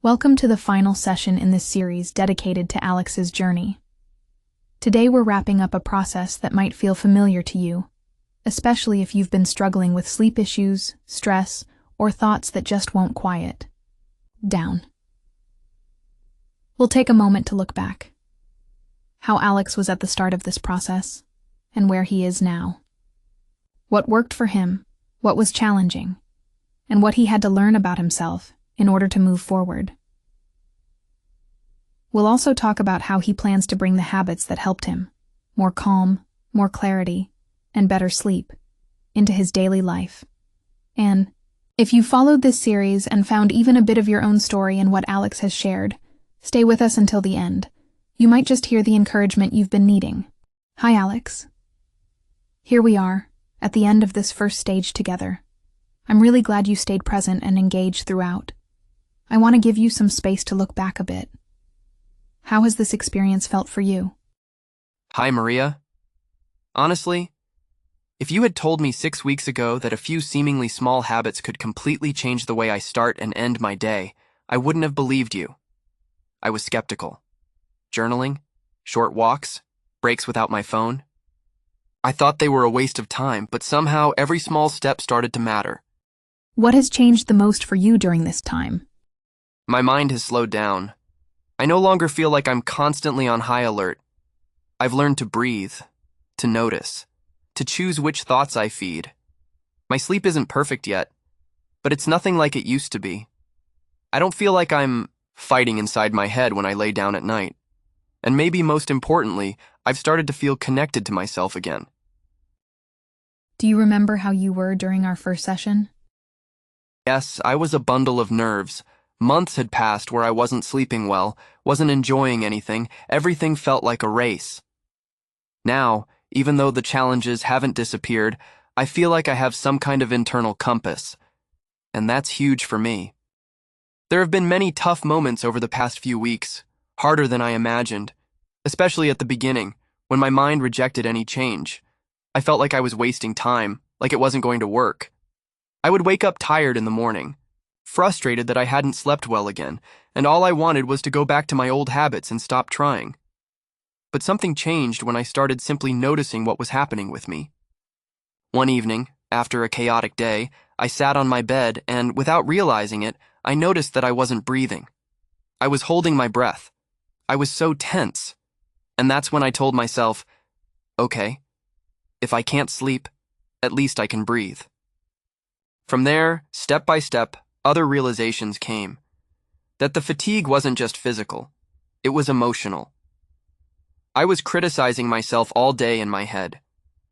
Welcome to the final session in this series dedicated to Alex's journey. Today we're wrapping up a process that might feel familiar to you, especially if you've been struggling with sleep issues, stress, or thoughts that just won't quiet down. We'll take a moment to look back. How Alex was at the start of this process, and where he is now. What worked for him, what was challenging, and what he had to learn about himself in order to move forward. We'll also talk about how he plans to bring the habits that helped him, more calm, more clarity, and better sleep, into his daily life. And if you followed this series and found even a bit of your own story in what Alex has shared, stay with us until the end. You might just hear the encouragement you've been needing. Hi, Alex. Here we are, at the end of this first stage together. I'm really glad you stayed present and engaged throughout. I want to give you some space to look back a bit. How has this experience felt for you? Hi, Maria. Honestly, if you had told me 6 weeks ago that a few seemingly small habits could completely change the way I start and end my day, I wouldn't have believed you. I was skeptical. Journaling, short walks, breaks without my phone. I thought they were a waste of time, but somehow every small step started to matter. What has changed the most for you during this time? My mind has slowed down. I no longer feel like I'm constantly on high alert. I've learned to breathe, to notice, to choose which thoughts I feed. My sleep isn't perfect yet, but it's nothing like it used to be. I don't feel like I'm fighting inside my head when I lay down at night. And maybe most importantly, I've started to feel connected to myself again. Do you remember how you were during our first session? Yes, I was a bundle of nerves. Months had passed where I wasn't sleeping well, wasn't enjoying anything, everything felt like a race. Now, even though the challenges haven't disappeared, I feel like I have some kind of internal compass. And that's huge for me. There have been many tough moments over the past few weeks, harder than I imagined, especially at the beginning, when my mind rejected any change. I felt like I was wasting time, like it wasn't going to work. I would wake up tired in the morning, frustrated that I hadn't slept well again, and all I wanted was to go back to my old habits and stop trying. But something changed when I started simply noticing what was happening with me. One evening, after a chaotic day, I sat on my bed and, without realizing it, I noticed that I wasn't breathing. I was holding my breath. I was so tense. And that's when I told myself, okay, if I can't sleep, at least I can breathe. From there, step by step, other realizations came. That the fatigue wasn't just physical, it was emotional. I was criticizing myself all day in my head.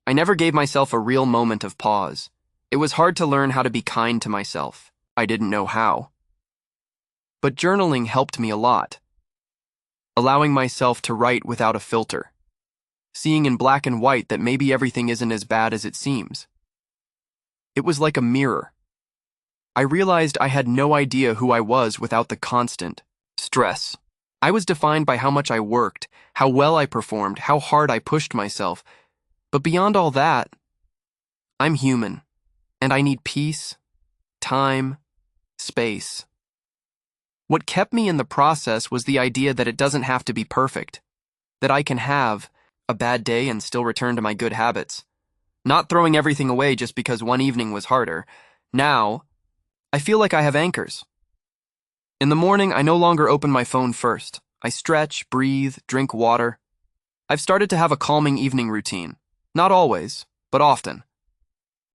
I never gave myself a real moment of pause. It was hard to learn how to be kind to myself. I didn't know how. But journaling helped me a lot. Allowing myself to write without a filter. Seeing in black and white that maybe everything isn't as bad as it seems. It was like a mirror. I realized I had no idea who I was without the constant stress. I was defined by how much I worked, how well I performed, how hard I pushed myself. But beyond all that, I'm human, and I need peace, time, space. What kept me in the process was the idea that it doesn't have to be perfect, that I can have a bad day and still return to my good habits. Not throwing everything away just because one evening was harder. Now, I feel like I have anchors. In the morning, I no longer open my phone first. I stretch, breathe, drink water. I've started to have a calming evening routine. Not always, but often.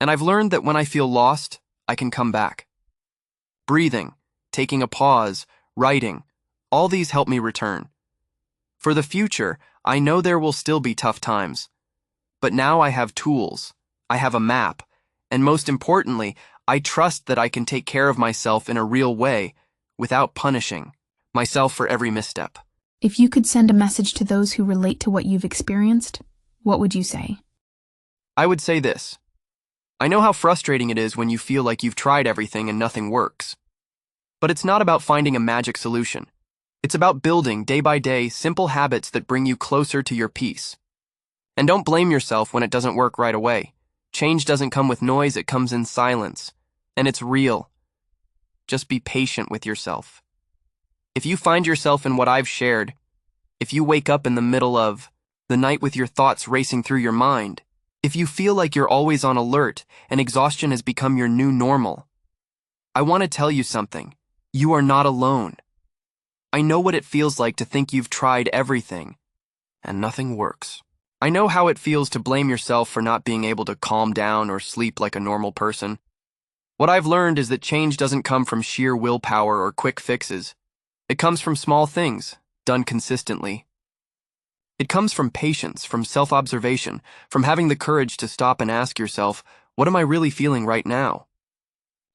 And I've learned that when I feel lost, I can come back. Breathing, taking a pause, writing, all these help me return. For the future, I know there will still be tough times. But now I have tools, I have a map, and most importantly, I trust that I can take care of myself in a real way without punishing myself for every misstep. If you could send a message to those who relate to what you've experienced, what would you say? I would say this. I know how frustrating it is when you feel like you've tried everything and nothing works. But it's not about finding a magic solution. It's about building, day by day, simple habits that bring you closer to your peace. And don't blame yourself when it doesn't work right away. Change doesn't come with noise, it comes in silence. And it's real. Just be patient with yourself. If you find yourself in what I've shared, if you wake up in the middle of the night with your thoughts racing through your mind, if you feel like you're always on alert and exhaustion has become your new normal, I want to tell you something. You are not alone. I know what it feels like to think you've tried everything and nothing works. I know how it feels to blame yourself for not being able to calm down or sleep like a normal person. What I've learned is that change doesn't come from sheer willpower or quick fixes. It comes from small things, done consistently. It comes from patience, from self-observation, from having the courage to stop and ask yourself, what am I really feeling right now?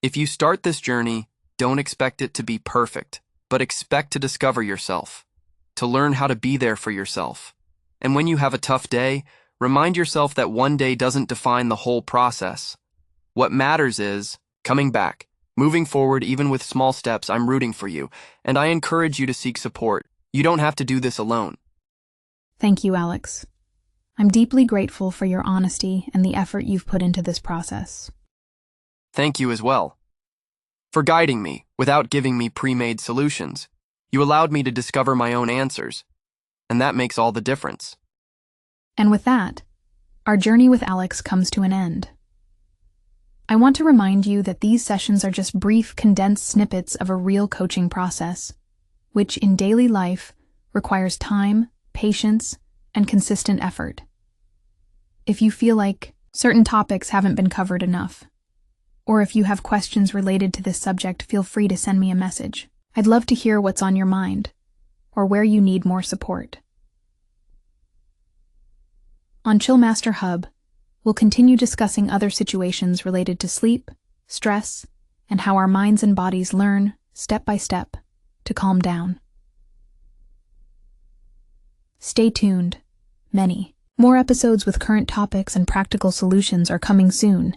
If you start this journey, don't expect it to be perfect, but expect to discover yourself, to learn how to be there for yourself. And when you have a tough day, remind yourself that one day doesn't define the whole process. What matters is coming back, moving forward even with small steps. I'm rooting for you, and I encourage you to seek support. You don't have to do this alone. Thank you, Alex. I'm deeply grateful for your honesty and the effort you've put into this process. Thank you as well for guiding me without giving me pre-made solutions. You allowed me to discover my own answers, and that makes all the difference. And with that, our journey with Alex comes to an end. I want to remind you that these sessions are just brief, condensed snippets of a real coaching process, which in daily life requires time, patience, and consistent effort. If you feel like certain topics haven't been covered enough, or if you have questions related to this subject, feel free to send me a message. I'd love to hear what's on your mind, or where you need more support. On Chillmaster Hub, we'll continue discussing other situations related to sleep, stress, and how our minds and bodies learn, step by step, to calm down. Stay tuned. Many more episodes with current topics and practical solutions are coming soon.